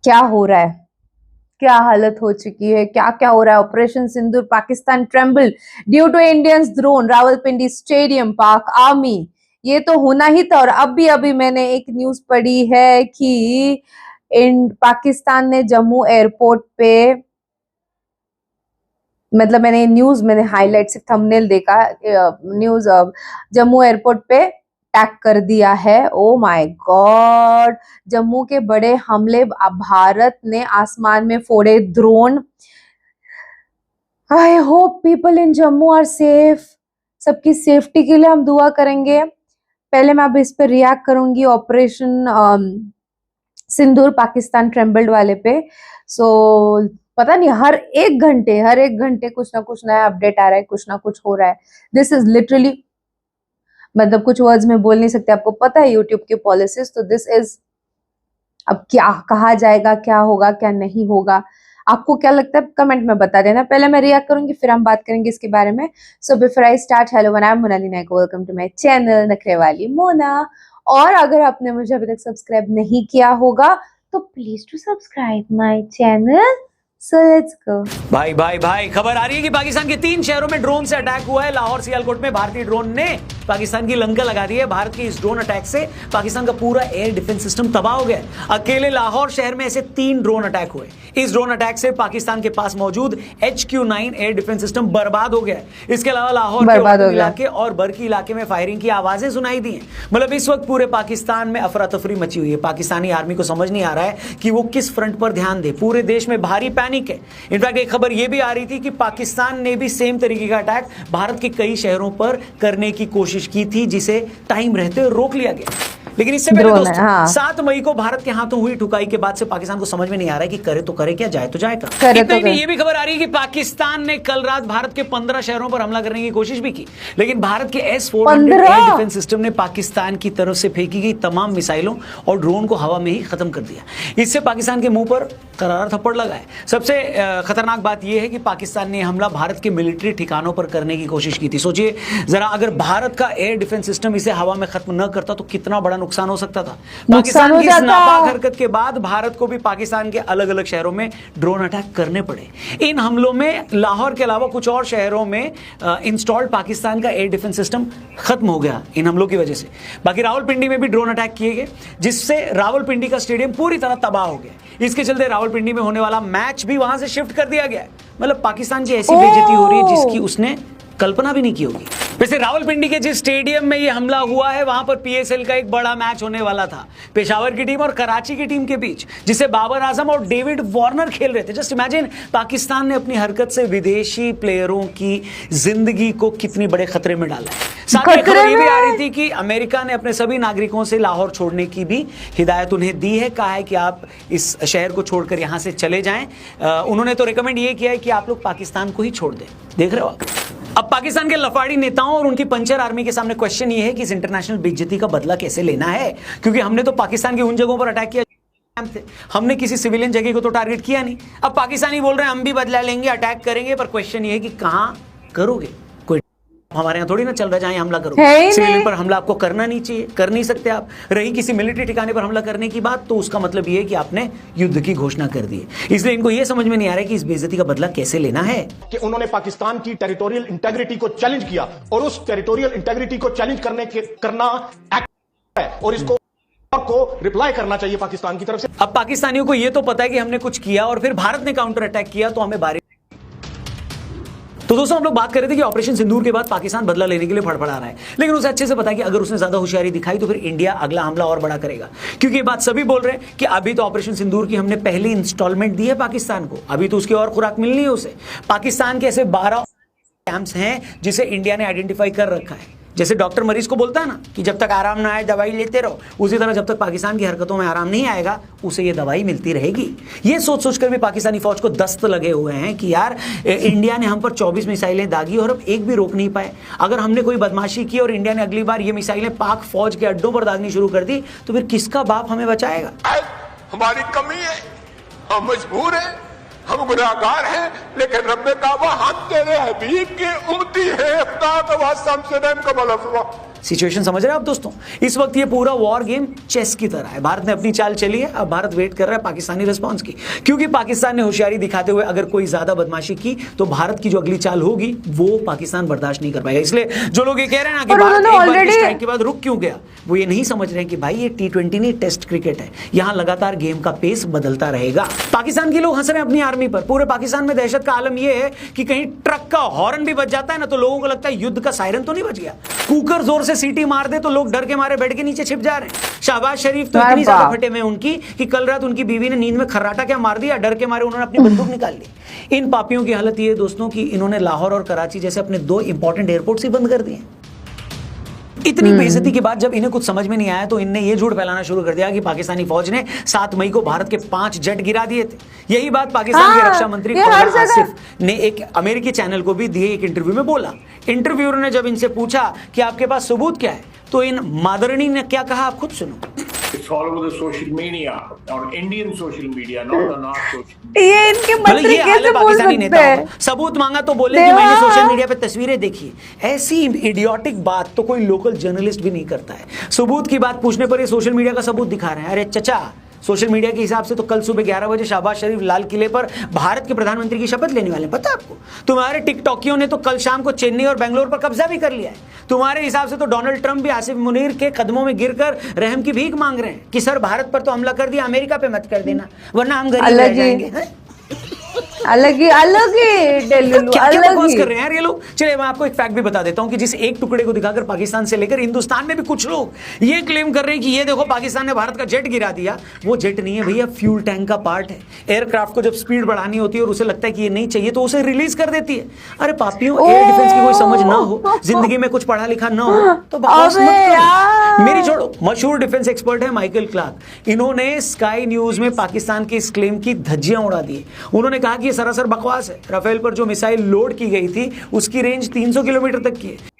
क्या हो रहा है, क्या हालत हो चुकी है, क्या क्या हो रहा है। Operation Sindoor, Pakistan tremble due to Indians drone, Rawalpindi stadium, Pak army. ये तो होना ही था। और अभी मैंने एक न्यूज पढ़ी है कि पाकिस्तान ने जम्मू एयरपोर्ट पे, मतलब मैंने हाईलाइट से थंबनेल देखा, न्यूज जम्मू एयरपोर्ट पे अटैक कर दिया है। ओ माय गॉड, जम्मू के बड़े हमले, भारत ने आसमान में फोड़े drone. I hope people in Jammu are safe. सबकी सेफ्टी के लिए हम दुआ करेंगे। पहले मैं अब इस पर रिएक्ट करूंगी ऑपरेशन सिंदूर पाकिस्तान ट्रेम्बल्ड वाले पे। सो पता नहीं, हर एक घंटे कुछ ना कुछ नया अपडेट आ रहा है, कुछ ना कुछ हो रहा है। दिस इज लिटरली, मतलब कुछ वर्ड्स में बोल नहीं सकते। आपको पता है यूट्यूब की पॉलिसीज, तो दिस इज, अब क्या कहा जाएगा, क्या होगा क्या नहीं होगा, आपको क्या लगता है कमेंट में बता देना। पहले मैं रिएक्ट करूंगी, फिर हम बात करेंगे इसके बारे में। So before I start, hello I am Monali Nayak, welcome to my channel Nakhre Wali Mona. और अगर आपने मुझे अभी तक सब्सक्राइब नहीं किया होगा तो please to subscribe my channel. So let's go. भाई खबर आ रही है कि पाकिस्तान के 3 शहरों में ड्रोन से अटैक हुआ है। लाहौर सियालकोट में भारतीय ड्रोन ने पाकिस्तान की लंका लगा दी है। भारत के इस ड्रोन अटैक से पाकिस्तान का पूरा एयर डिफेंस सिस्टम तबाह हो गया है। अकेले लाहौर शहर में ऐसे 3 ड्रोन अटैक हुए। इस ड्रोन अटैक से पाकिस्तान के पास मौजूद HQ-9 एयर डिफेंस सिस्टम बर्बाद हो गया है। इसके अलावा लाहौर के इलाके और बर्की इलाके में फायरिंग की आवाजें सुनाई दी हैं। मतलब इस वक्त पूरे पाकिस्तान में अफरा तफरी मची हुई है। पाकिस्तानी आर्मी को समझ नहीं आ रहा है कि वो किस फ्रंट पर ध्यान दे। पूरे देश में भारी पैनिक है। इनफैक्ट एक खबर यह भी आ रही थी कि पाकिस्तान ने भी सेम तरीके का अटैक भारत के कई शहरों पर करने की कोशिश की थी, जिसे टाइम रहते रोक लिया गया। लेकिन इससे पहले दोस्तों 7 मई को भारत के हाथों हुई ठुकाई के बाद से पाकिस्तान को समझ में नहीं आ रहा है कि करे तो करे क्या, जाए तो जाए क्या। ये भी खबर आ रही है कि पाकिस्तान ने कल रात भारत के 15 शहरों पर हमला करने की कोशिश भी की, लेकिन भारत के S-400 एयर डिफेंस सिस्टम ने पाकिस्तान की तरफ से फेंकी गई तमाम मिसाइलों और ड्रोन को हवा में ही खत्म कर दिया। इससे पाकिस्तान के मुंह पर करारा थप्पड़ लगा है। सबसे खतरनाक बात यह है कि पाकिस्तान ने हमला भारत के मिलिट्री ठिकानों पर करने की कोशिश की थी। सोचिए जरा, अगर भारत का एयर डिफेंस सिस्टम इसे हवा में खत्म न करता तो कितना बड़ा नुकसान हो सकता था। पाकिस्तान की इस नापाक हरकत के बाद भारत को भी पाकिस्तान के अलग अलग शहरों में ड्रोन अटैक करने पड़े। इन हमलों में लाहौर के अलावा कुछ और शहरों में इंस्टॉल्ड पाकिस्तान का एयर डिफेंस सिस्टम खत्म हो गया इन हमलों की वजह से। बाकी रावलपिंडी में भी ड्रोन अटैक किए गए, जिससे रावलपिंडी का स्टेडियम पूरी तरह तबाह हो गया। इसके चलते रावलपिंडी में होने वाला मैच भी वहां से शिफ्ट कर दिया गया है। मतलब पाकिस्तान की ऐसी बेइज्जती हो रही है जिसकी उसने कल्पना भी नहीं की होगी। वैसे रावलपिंडी के जिस स्टेडियम में ये हमला हुआ है वहां पर PSL का एक बड़ा मैच होने वाला था, पेशावर की टीम और कराची की टीम के बीच, जिसे बाबर आजम और डेविड वार्नर खेल रहे थे। जस्ट इमेजिन, पाकिस्तान ने अपनी हरकत से विदेशी प्लेयरों की जिंदगी को कितनी बड़े खतरे में डाला है। साथ ही खबर ये भी आ रही थी कि अमेरिका ने अपने सभी नागरिकों से लाहौर छोड़ने की भी हिदायत उन्हें दी है। कहा है कि आप इस शहर को छोड़कर यहां से चले जाएं। उन्होंने तो रिकमेंड ये किया है कि आप लोग पाकिस्तान को ही छोड़ दें। देख रहे हो आप। अब पाकिस्तान के लफाड़ी नेताओं और उनकी पंचर आर्मी के सामने क्वेश्चन ये है कि इस इंटरनेशनल बेइज्जती का बदला कैसे लेना है, क्योंकि हमने तो पाकिस्तान की उन जगहों पर अटैक किया, हमने किसी सिविलियन जगह को तो टारगेट किया नहीं। अब पाकिस्तानी बोल रहे हैं हम भी बदला लेंगे, अटैक करेंगे, पर क्वेश्चन ये है कि कहां करोगे। कोई हमारे यहाँ थोड़ी ना चल रहा है जहां हमला करोगे। सिविलियन पर हमला आपको करना नहीं चाहिए, कर नहीं सकते आप। रही किसी मिलिट्री ठिकाने पर हमला करने की बात, तो उसका मतलब ये है कि आपने युद्ध की घोषणा कर दी है। इसलिए इनको ये समझ में नहीं आ रहा है कि इस बेइज्जती का बदला कैसे लेना है। कि उन्होंने पाकिस्तान की टेरिटोरियल इंटेग्रिटी को चैलेंज किया और उस टेरिटोरियल इंटेग्रिटी को चैलेंज करना एक्ट है और इसको को रिप्लाई करना चाहिए पाकिस्तान की तरफ से। अब पाकिस्तानियों को यह तो पता है कि हमने कुछ किया और फिर भारत ने काउंटर अटैक किया, तो हमें बारी। तो दोस्तों हम लोग बात कर रहे थे कि ऑपरेशन सिंदूर के बाद पाकिस्तान बदला लेने के लिए फड़फड़ा रहा है, लेकिन उसे अच्छे से पता है कि अगर उसने ज्यादा होशियारी दिखाई तो फिर इंडिया अगला हमला और बड़ा करेगा। क्योंकि ये बात सभी बोल रहे हैं कि अभी तो ऑपरेशन सिंदूर की हमने पहली इंस्टॉलमेंट दी है पाकिस्तान को, अभी तो उसकी और खुराक मिलनी है उसे। पाकिस्तान के ऐसे 12 कैंप्स हैं जिसे इंडिया ने आइडेंटिफाई कर रखा है। जैसे डॉक्टर मरीज को बोलता है ना कि जब तक आराम ना आए दवाई लेते रहो, उसी तरह जब तक पाकिस्तान की हरकतों में आराम नहीं आएगा उसे ये दवाई मिलती रहेगी। ये सोच सोचकर भी पाकिस्तानी फौज को दस्त लगे हुए हैं कि यार इंडिया ने हम पर 24 मिसाइलें दागी और अब एक भी रोक नहीं पाए। अगर हमने कोई बदमाशी की और इंडिया ने अगली बार ये मिसाइलें पाक फौज के अड्डों पर दागनी शुरू कर दी तो फिर किसका बाप हमें बचाएगा। हमारी कमी है, हम मजबूर हैं, हम गुनाहगार हैं, लेकिन रब्बे काबा हम तेरे हबीब की उम्मती है। सिचुएशन समझ रहे हैं आप दोस्तों? इस वक्त ये पूरा वॉर गेम चेस की तरह है। भारत ने अपनी चाल चली है, अब भारत वेट कर रहा है पाकिस्तानी रिस्पांस की, क्योंकि पाकिस्तान ने होशियारी दिखाते हुए अगर कोई ज्यादा बदमाशी की तो भारत की जो अगली चाल होगी वो पाकिस्तान बर्दाश्त नहीं कर पाएगा। इसलिए जो लोग ये कह रहे हैं ना कि भारत एक बार स्ट्राइक के बाद रुक क्यों गया, वो ये नहीं समझ रहे हैं कि भाई ये T20 नहीं, टेस्ट क्रिकेट है, यहां लगातार गेम का पेस बदलता रहेगा। पाकिस्तान के लोग हंस रहे हैं अपनी आर्मी पर। पूरे पाकिस्तान में दहशत का आलम यह है कि कहीं ट्रक का हॉर्न भी बज जाता है ना तो लोगों को लगता है युद्ध का सायरन तो नहीं बज गया। कुकर जोर से सीटी मार दे तो लोग डर के मारे बेड के नीचे छिप जा रहे हैं। शहबाज शरीफ तो इतनी ज्यादा फटे में उनकी कि कल रात उनकी बीवी ने नींद में खर्राटा क्या मार दिया, डर के मारे उन्होंने अपनी बंदूक निकाल ली। इन पापियों की हालत ये है दोस्तों कि इन्होंने लाहौर और कराची जैसे अपने 2 इंपॉर्टेंट एयरपोर्ट्स ही बंद कर दिए। इतनी बेइज्जती के बाद जब इन्हें कुछ समझ में नहीं आया तो इनने ये झूठ फैलाना शुरू कर दिया कि पाकिस्तानी फौज ने 7 मई को भारत के 5 जेट गिरा दिए थे। यही बात पाकिस्तान के रक्षा मंत्री फौज आसिफ ने एक अमेरिकी चैनल को भी दिए एक इंटरव्यू में बोला। इंटरव्यूअर ने जब इनसे पूछा कि आपके पास सबूत क्या है तो इन मादरणी ने क्या कहा, आप खुद सुनो। It's all over the social media, on Indian social media, not on our social media. ये इनके मंत्री कैसे बोल सकते हैं? सबूत मांगा तो बोले कि मैंने सोशल मीडिया पे तस्वीरें देखी। ऐसी इडियोटिक बात तो कोई लोकल जर्नलिस्ट भी नहीं करता है। सबूत की बात पूछने पर ये सोशल मीडिया का सबूत दिखा रहे हैं। अरे चचा, सोशल मीडिया के हिसाब से तो कल सुबह 11 बजे शहबाज शरीफ लाल किले पर भारत के प्रधानमंत्री की शपथ लेने वाले हैं, पता है आपको? तुम्हारे टिकटॉकियों ने तो कल शाम को चेन्नई और बेंगलोर पर कब्जा भी कर लिया है। तुम्हारे हिसाब से तो डोनाल्ड ट्रंप भी आसिफ मुनीर के कदमों में गिरकर रहम की भीख मांग रहे हैं कि सर भारत पर तो हमला कर दिया, अमेरिका पे मत कर देना वरना हम गरीब रह जाएंगे। अलग ही डेलुलु, क्या अलग बकवास ही कर रहे हैं यार ये लोग। चलिए मैं आपको एक फैक्ट भी बता देता हूं कि जिस एक टुकड़े को दिखाकर पाकिस्तान से लेकर हिंदुस्तान में भी कुछ लोग ये क्लेम कर रहे हैं कि ये देखो पाकिस्तान ने भारत का जेट गिरा दिया। वो जेट नहीं है भैया, फ्यूल टैंक का पार्ट है। एयरक्राफ्ट को जब स्पीड बढ़ानी होती है और उसे लगता है कि ये नहीं चाहिए तो उसे रिलीज कर देती है। अरे पापियों, एयर डिफेंस की कोई समझ ना हो, जिंदगी में कुछ पढ़ा लिखा ना हो तो बकवास मत करो। मेरी छोड़ो, मशहूर डिफेंस एक्सपर्ट है माइकल क्लार्क। इन्होंने स्काई न्यूज में पाकिस्तान के इस क्लेम की धज्जियां उड़ा दी। उन्होंने कहा कि सरासर बकवास है। राफेल पर जो मिसाइल लोड की गई थी उसकी रेंज 300 किलोमीटर तक की है।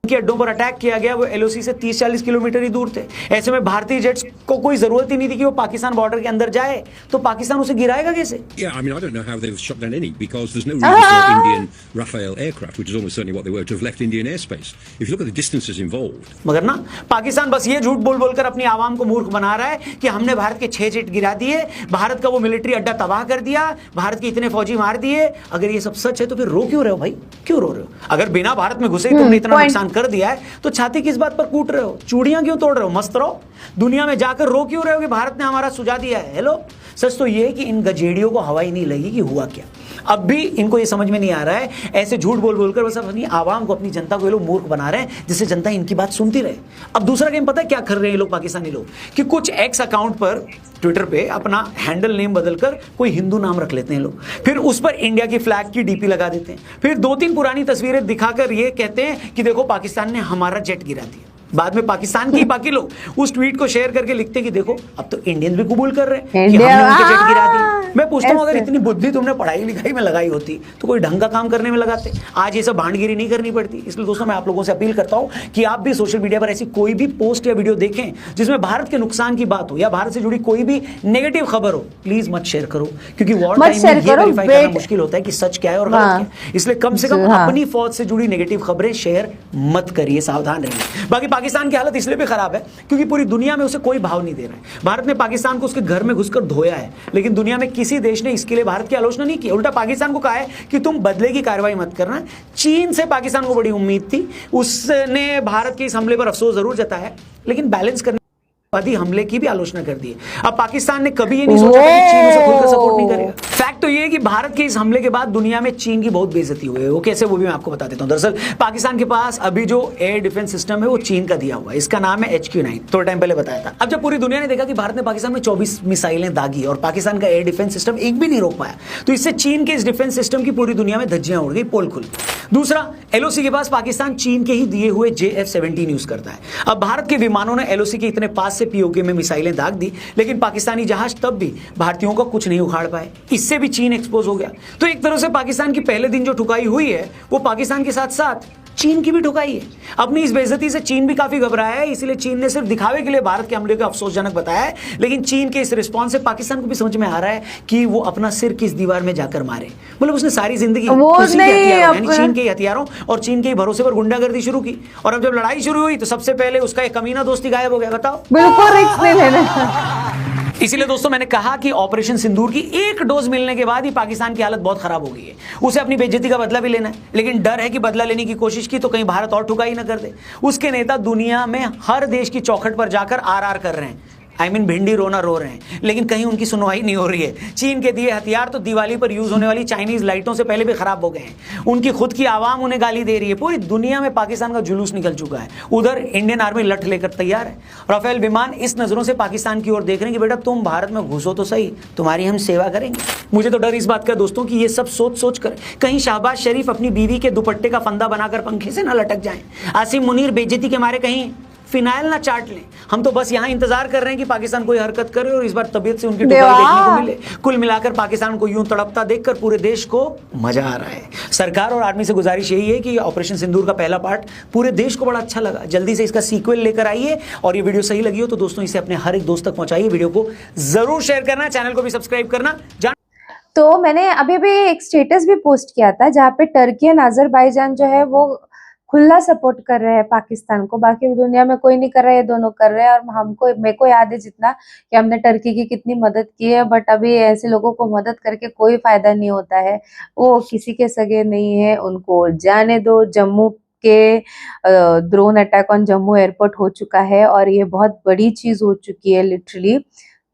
के अड्डों पर अटैक किया गया वो एलओसी से 30-40 किलोमीटर ही दूर थे। ऐसे में भारतीय जेट्स को कोई जरूरत ही नहीं थी कि वो पाकिस्तान बॉर्डर के अंदर जाए, तो पाकिस्तान उसे गिराएगा कैसे? Yeah, I mean, I don't know how they've shot down any because there's no reason for Indian Rafale aircraft, which is almost certainly what they were, to have left Indian airspace. If you look at the distances involved. मगर ना पाकिस्तान बस ये झूठ बोल बोलकर अपनी आवाम को मूर्ख बना रहा है कि हमने भारत के 6 जेट गिरा दिए, भारत का वो मिलिट्री अड्डा तबाह कर दिया, भारत के इतने फौजी मार दिए। अगर ये सब सच है तो फिर रो क्यों रहे हो भाई? क्यों रो रहे हो? अगर बिना भारत में घुसे तुमने इतना नुकसान कर दिया है तो छाती किस बात पर कूट रहे हो? चूड़ियां क्यों तोड़ रहे हो? मस्त रहो। दुनिया में जाकर रो क्यों रहे हो कि भारत ने हमारा सुझा दिया है? हेलो, सच तो ये है कि इन गजेड़ियों को हवा ही नहीं लगी कि हुआ क्या। अब भी इनको ये समझ में नहीं आ रहा है। ऐसे झूठ बोल बोलकर बस अपनी आवाम को, अपनी जनता को ये लोग मूर्ख बना रहे हैं जिससे जनता इनकी बात सुनती रहे। अब दूसरा गेम पता है क्या कर रहे हैं ये लोग, पाकिस्तानी लोग, कि कुछ एक्स अकाउंट पर ट्विटर पे अपना हैंडल नेम बदलकर कोई हिंदू नाम रख लेते हैं लोग, फिर उस पर इंडिया की फ्लैग की डीपी लगा देते हैं, फिर 2-3 पुरानी तस्वीरें दिखाकर ये कहते हैं कि देखो पाकिस्तान ने हमारा जेट गिरा दिया। बाद में पाकिस्तान के बाकी लोग उस ट्वीट को शेयर करके लिखते हैं कि देखो अब तो इंडियन भी कबूल कर रहे हैं कि हमने उनके जेट गिरा दिए। मैं पूछता हूं अगर इतनी बुद्धि तुमने पढ़ाई लिखाई में लगाई होती तो कोई ढंग का काम करने में लगाते, आज ये सब भांडगिरी नहीं करनी पड़ती। इसलिए दोस्तों मैं आप लोगों से अपील करता हूं कि आप भी सोशल मीडिया पर ऐसी कोई भी पोस्ट या वीडियो देखें जिसमें भारत के नुकसान की बात हो या भारत से जुड़ी कोई भी नेगेटिव खबर हो, प्लीज मत शेयर करो, क्योंकि वॉर टाइम में ये वेरीफाई करना मुश्किल होता है कि सच क्या है और गलत क्या है। इसलिए कम से कम अपनी फौज से जुड़ी नेगेटिव खबरें शेयर मत करिए, सावधान रहिए। बाकी पाकिस्तान की हालत इसलिए खराब है क्योंकि पूरी दुनिया में उसे कोई भाव नहीं दे रहा है। भारत ने पाकिस्तान को उसके घर में घुसकर धोया है, लेकिन दुनिया में किसी देश ने इसके लिए भारत की आलोचना नहीं की। उल्टा पाकिस्तान को कहा है कि तुम बदले की कार्रवाई मत करना। चीन से पाकिस्तान को बड़ी उम्मीद थी, उसने भारत के इस हमले पर अफसोस जरूर जताया है, लेकिन बैलेंस करने हमले की भी आलोचना कर दी है। अब पाकिस्तान ने कभी ये नहीं सोचा था कि चीन उसे खुलकर सपोर्ट नहीं करेगा। फैक्ट तो ये है कि भारत के इस हमले के बाद दुनिया में चीन की बहुत बेइज्जती हुई है। वो कैसे, वो भी मैं आपको बता देता हूं। दरअसल पाकिस्तान के पास अभी जो एयर डिफेंस सिस्टम है वो चीन का दिया हुआ है, इसका नाम है HQ-9, थोड़ा टाइम पहले बताया था। अब जब पूरी दुनिया ने देखा कि भारत ने पाकिस्तान में 24 मिसाइलें दागी और पाकिस्तान का एयर डिफेंस सिस्टम एक भी नहीं रोक पाया, तो इससे चीन के इस डिफेंस सिस्टम की पूरी दुनिया में धज्जियां उड़ गई, पोल खुल। दूसरा, LOC के पास पाकिस्तान चीन के ही दिए हुए JF-17 यूज करता है। अब भारत के विमानों ने LOC के इतने पास से POK में मिसाइलें दाग दी, लेकिन पाकिस्तानी जहाज तब भी भारतीयों का कुछ नहीं उखाड़ पाए। इससे भी चीन एक्सपोज हो गया। तो एक तरह से पाकिस्तान की पहले दिन जो ठुकाई हुई है वो पाकिस्तान के साथ साथ चीन की भी ठुकाई है। अपनी इस बेइज्जती से चीन भी काफी घबराया है, इसलिए चीन ने सिर्फ दिखावे के लिए भारत के हमले को अफसोसजनक बताया है, लेकिन चीन के इस रिस्पॉन्स से पाकिस्तान को भी समझ में आ रहा है कि वो अपना सिर किस दीवार में जाकर मारे। मतलब उसने सारी जिंदगी उसी के हथियारों, यानी चीन के हथियारों और चीन के भरोसे पर गुंडागर्दी शुरू की, और अब जब लड़ाई शुरू हुई तो सबसे पहले उसका एक कमीना दोस्ती गायब हो गया। बताओ, बिल्कुल रिस्क नहीं लेना। इसीलिए दोस्तों मैंने कहा कि ऑपरेशन सिंदूर की एक डोज मिलने के बाद ही पाकिस्तान की हालत बहुत खराब हो गई है। उसे अपनी बेइज्जती का बदला भी लेना है, लेकिन डर है कि बदला लेने की कोशिश की तो कहीं भारत और ठुकाई ना कर दे। उसके नेता दुनिया में हर देश की चौखट पर जाकर आर कर रहे हैं, भिंडी रोना रो रहे हैं, लेकिन कहीं उनकी सुनवाई नहीं हो रही है। चीन के दिए हथियार तो दिवाली पर यूज होने वाली चाइनीज लाइटों से पहले भी खराब हो गए हैं। उनकी खुद की आवाम उन्हें गाली दे रही है। पूरी दुनिया में पाकिस्तान का जुलूस निकल चुका है। उधर इंडियन आर्मी लठ लेकर तैयार है। राफेल विमान इस नजरों से पाकिस्तान की ओर देख रहे हैं कि बेटा तुम भारत में घुसो तो सही, तुम्हारी हम सेवा करेंगे। मुझे तो डर इस बात का दोस्तों कि ये सब सोच सोच कर कहीं शहबाज शरीफ अपनी बीवी के दुपट्टे का फंदा बनाकर पंखे से ना लटक जाएं, आसिम मुनीर बेइज्जती के मारे कहीं फिनाइल ना चाट लें। हम तो बस यहाँ इंतजार कर रहे हैं कि पाकिस्तान कोई हरकत करे और इस बार तबीयत से उनकी ठुकाई देखने को मिले। कुल मिलाकर पाकिस्तान को यूं तड़पता देखकर पूरे देश को मजा आ रहा है। सरकार और आर्मी से गुजारिश यही है कि ऑपरेशन सिंदूर का पहला पार्ट पूरे देश को बड़ा अच्छा लगा, जल्दी से इसका सीक्वल लेकर आइए। और ये वीडियो सही लगी हो तो दोस्तों इसे अपने हर एक दोस्त तक पहुंचाइए। वीडियो को जरूर शेयर करना, चैनल को भी सब्सक्राइब करना। तो मैंने अभी भी एक स्टेटस भी पोस्ट किया था जहाँ पे टर्की और अजरबैजान जो है वो खुला सपोर्ट कर रहे हैं पाकिस्तान को, बाकी दुनिया में कोई नहीं कर रहा है, ये दोनों कर रहे हैं। और हमको, मेरे को याद है जितना कि हमने टर्की की कितनी मदद की है, बट अभी ऐसे लोगों को मदद करके कोई फायदा नहीं होता है। वो किसी के सगे नहीं है, उनको जाने दो। जम्मू के drone attack on Jammu airport हो चुका है और ये बहुत बड़ी चीज हो चुकी है। लिटरली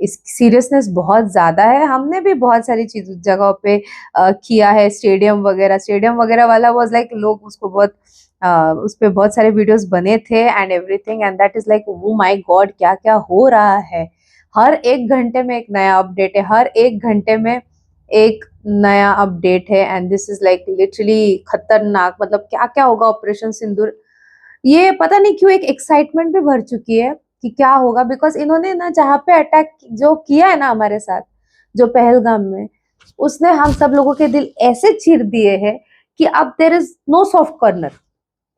इस सीरियसनेस बहुत ज्यादा है। हमने भी बहुत सारी चीज जगहों पे किया है, स्टेडियम वगैरह वाला वाज लाइक, लोग उसको बहुत उस पे बहुत सारे वीडियोस बने थे and everything, and that is like oh my God, क्या क्या हो रहा है। हर एक घंटे में एक नया अपडेट है, हर एक घंटे में एक नया अपडेट है, and this is like literally खतरनाक। मतलब क्या क्या होगा ऑपरेशन सिंदूर, ये पता नहीं क्यों एक एक्साइटमेंट भी भर चुकी है कि क्या होगा। बिकॉज इन्होंने ना जहाँ पे अटैक जो किया है ना हमारे साथ, जो पहलगाम में, उसने हम सब लोगों के दिल ऐसे चीर दिए हैं कि अब there is no soft corner.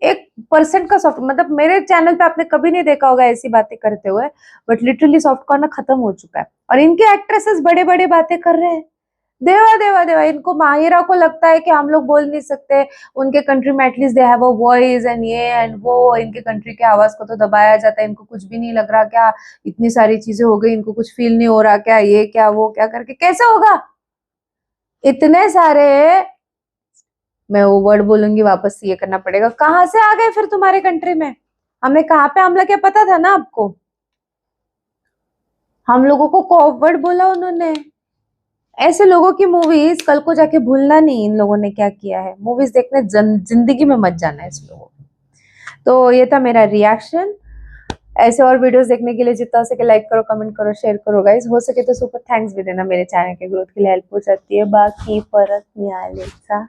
1% का सॉफ्ट, मतलब मेरे चैनल पे आपने कभी नहीं देखा होगा ऐसी बातें करते हुए, बट लिटरली सॉफ्ट कॉर्नर खत्म हो चुका है। और इनके एक्ट्रेसेस बड़े बड़े बातें कर रहे हैं, देवा देवा देवा। इनको, माहिरा को लगता है कि हम लोग बोल नहीं सकते, उनके कंट्री में at least they have a voice and ये एंड वो, इनके कंट्री के आवाज को तो दबाया जाता है, इनको कुछ भी नहीं लग रहा क्या, इतनी सारी चीजें हो गई, इनको कुछ फील नहीं हो रहा क्या, ये क्या वो क्या करके कैसे होगा। इतने सारे, मैं वो वर्ड बोलूंगी वापस से, ये करना पड़ेगा। कहां से आ गए फिर तुम्हारे कंट्री में, हमें कहाँ पे हमला क्या पता था ना आपको। हम लोगों को कॉवर्ड बोला उन्होंने। ऐसे लोगों की मूवीज कल को जाके भूलना नहीं, इन लोगों ने क्या किया है। मूवीज देखने जिंदगी में मत जाना ऐसे लोगों को। तो ये था मेरा रिएक्शन। ऐसे और वीडियोस देखने के लिए जितना हो सके लाइक करो, कमेंट करो, शेयर करो गाइस। हो सके तो सुपर थैंक्स भी देना, मेरे चैनल के ग्रोथ के लिए हेल्प हो सकती है। बाकी परत निहालेचा।